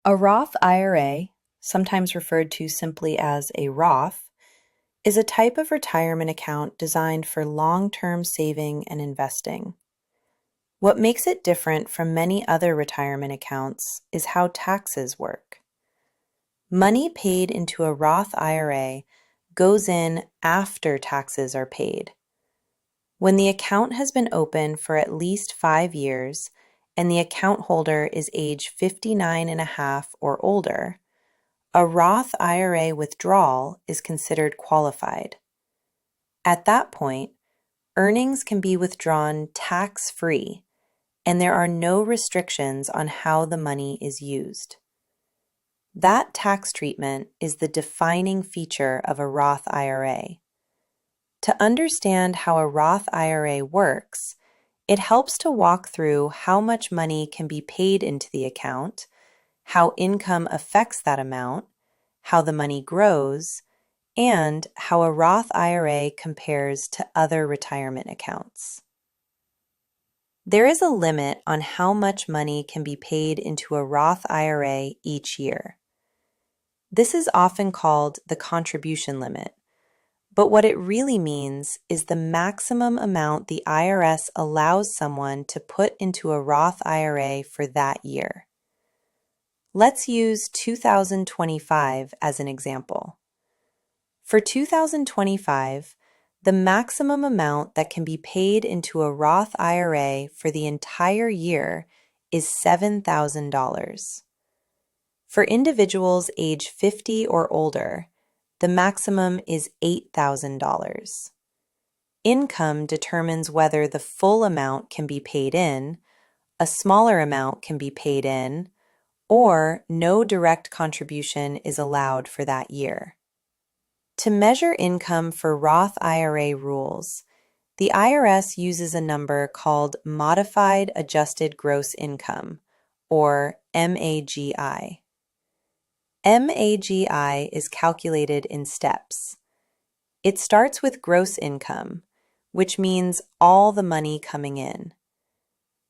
A Roth IRA, sometimes referred to simply as a Roth, is a type of retirement account designed for long-term saving and investing. What makes it different from many other retirement accounts is how taxes work. Money paid into a Roth IRA goes in after taxes are paid. When the account has been open for at least 5 years and the account holder is age 59 and a half or older, a Roth IRA withdrawal is considered qualified. At that point, earnings can be withdrawn tax-free, and there are no restrictions on how the money is used. That tax treatment is the defining feature of a Roth IRA. To understand how a Roth IRA works, it helps to walk through how much money can be paid into the account, how income affects that amount, how the money grows, and how a Roth IRA compares to other retirement accounts. There is a limit on how much money can be paid into a Roth IRA each year. This is often called the contribution limit, but what it really means is the maximum amount the IRS allows someone to put into a Roth IRA for that year. Let's use 2025 as an example. For 2025, the maximum amount that can be paid into a Roth IRA for the entire year is $7,000. For individuals age 50 or older, the maximum is $8,000. Income determines whether the full amount can be paid in, a smaller amount can be paid in, or no direct contribution is allowed for that year. To measure income for Roth IRA rules, the IRS uses a number called Modified Adjusted Gross Income, or MAGI. MAGI is calculated in steps. It starts with gross income, which means all the money coming in.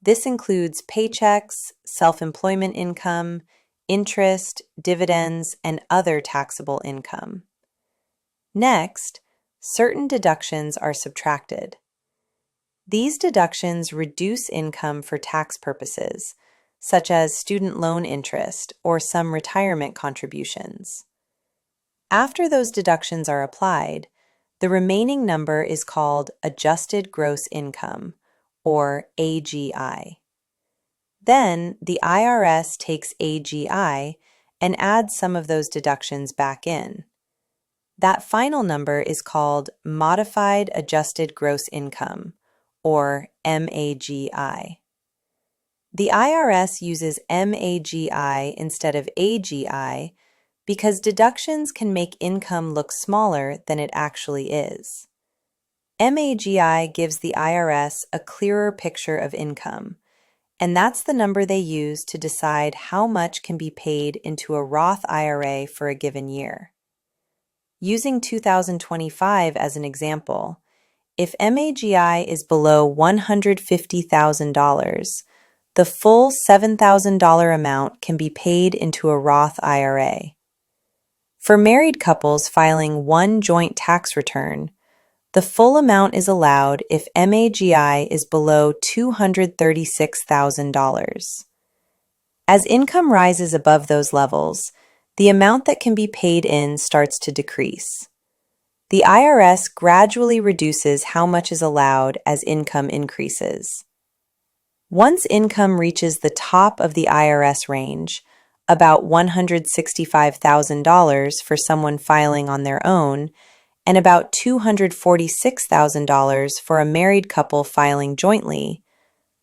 This includes paychecks, self-employment income, interest, dividends, and other taxable income. Next, certain deductions are subtracted. These deductions reduce income for tax purposes, such as student loan interest or some retirement contributions. After those deductions are applied, the remaining number is called Adjusted Gross Income, or AGI. Then the IRS takes AGI and adds some of those deductions back in. That final number is called Modified Adjusted Gross Income, or MAGI. The IRS uses MAGI instead of AGI because deductions can make income look smaller than it actually is. MAGI gives the IRS a clearer picture of income, and that's the number they use to decide how much can be paid into a Roth IRA for a given year. Using 2025 as an example, if MAGI is below $150,000, the full $7,000 amount can be paid into a Roth IRA. For married couples filing one joint tax return, the full amount is allowed if MAGI is below $236,000. As income rises above those levels, the amount that can be paid in starts to decrease. The IRS gradually reduces how much is allowed as income increases. Once income reaches the top of the IRS range, about $165,000 for someone filing on their own, and about $246,000 for a married couple filing jointly,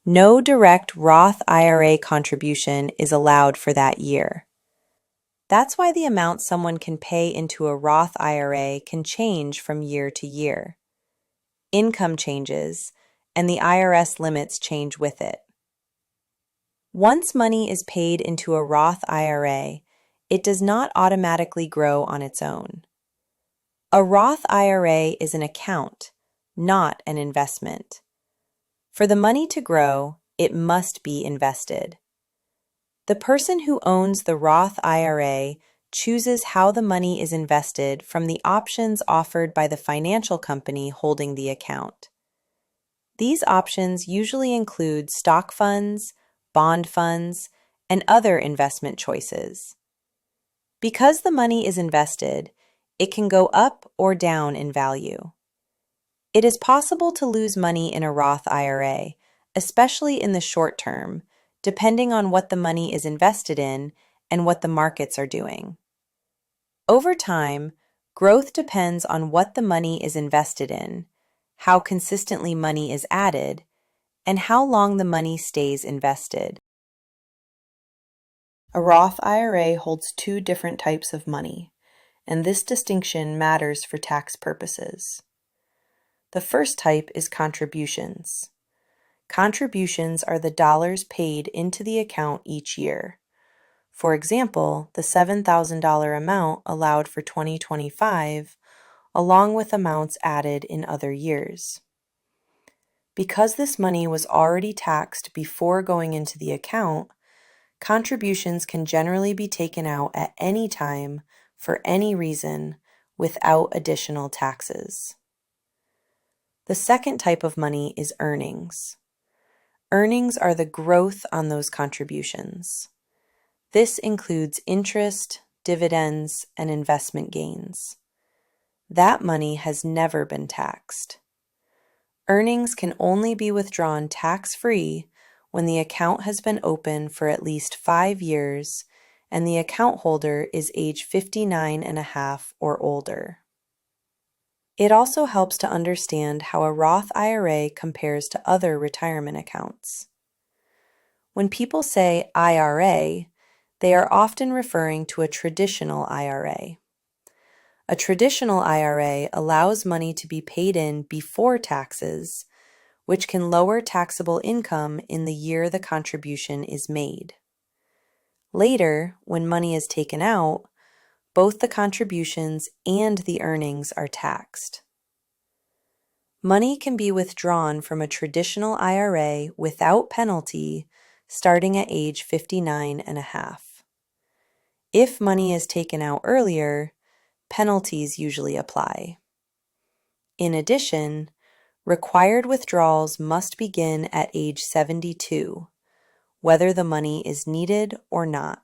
no direct Roth IRA contribution is allowed for that year. That's why the amount someone can pay into a Roth IRA can change from year to year. Income changes, and the IRS limits change with it. Once money is paid into a Roth IRA, it does not automatically grow on its own. A Roth IRA is an account, not an investment. For the money to grow, it must be invested. The person who owns the Roth IRA chooses how the money is invested from the options offered by the financial company holding the account. These options usually include stock funds, bond funds, and other investment choices. Because the money is invested, it can go up or down in value. It is possible to lose money in a Roth IRA, especially in the short term, depending on what the money is invested in and what the markets are doing. Over time, growth depends on what the money is invested in, how consistently money is added, and how long the money stays invested. A Roth IRA holds two different types of money, and this distinction matters for tax purposes. The first type is contributions. Contributions are the dollars paid into the account each year. For example, the $7,000 amount allowed for 2025, along with amounts added in other years. Because this money was already taxed before going into the account, contributions can generally be taken out at any time for any reason without additional taxes. The second type of money is earnings. Earnings are the growth on those contributions. This includes interest, dividends, and investment gains. That money has never been taxed. Earnings can only be withdrawn tax-free when the account has been open for at least 5 years and the account holder is age 59 and a half or older. It also helps to understand how a Roth IRA compares to other retirement accounts. When people say IRA, they are often referring to a traditional IRA. A traditional IRA allows money to be paid in before taxes, which can lower taxable income in the year the contribution is made. Later, when money is taken out, both the contributions and the earnings are taxed. Money can be withdrawn from a traditional IRA without penalty starting at age 59 and a half. If money is taken out earlier, penalties usually apply. In addition, required withdrawals must begin at age 72, whether the money is needed or not.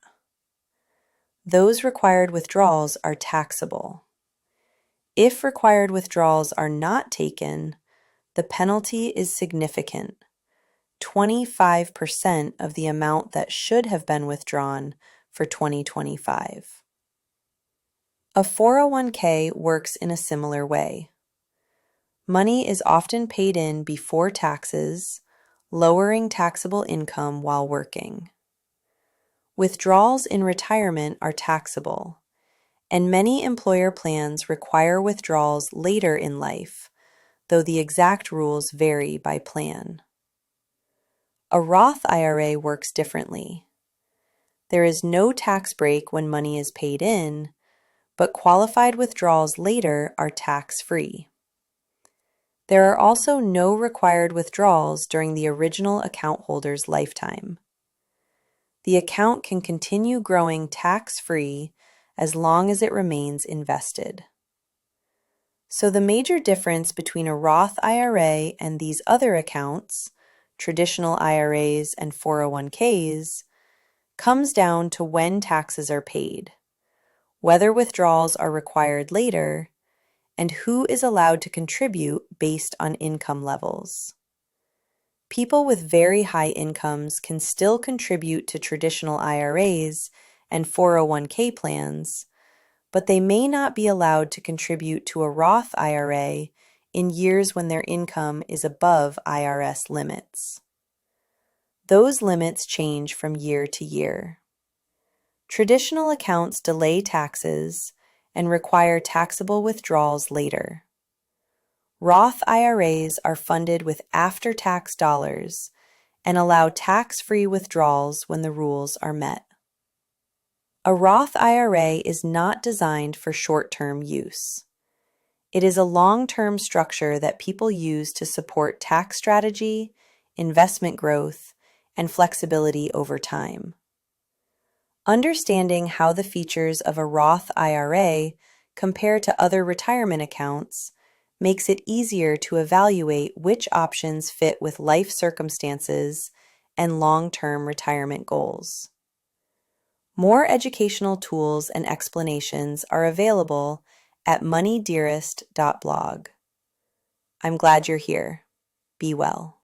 Those required withdrawals are taxable. If required withdrawals are not taken, the penalty is significant, 25% of the amount that should have been withdrawn for 2025. A 401k works in a similar way. Money is often paid in before taxes, lowering taxable income while working. Withdrawals in retirement are taxable, and many employer plans require withdrawals later in life, though the exact rules vary by plan. A Roth IRA works differently. There is no tax break when money is paid in, but qualified withdrawals later are tax-free. There are also no required withdrawals during the original account holder's lifetime. The account can continue growing tax-free as long as it remains invested. So the major difference between a Roth IRA and these other accounts, traditional IRAs and 401ks, comes down to when taxes are paid, whether withdrawals are required later, and who is allowed to contribute based on income levels. People with very high incomes can still contribute to traditional IRAs and 401k plans, but they may not be allowed to contribute to a Roth IRA in years when their income is above IRS limits. Those limits change from year to year. Traditional accounts delay taxes and require taxable withdrawals later. Roth IRAs are funded with after-tax dollars and allow tax-free withdrawals when the rules are met. A Roth IRA is not designed for short-term use. It is a long-term structure that people use to support tax strategy, investment growth, and flexibility over time. Understanding how the features of a Roth IRA compare to other retirement accounts makes it easier to evaluate which options fit with life circumstances and long-term retirement goals. More educational tools and explanations are available at moneydearest.blog. I'm glad you're here. Be well.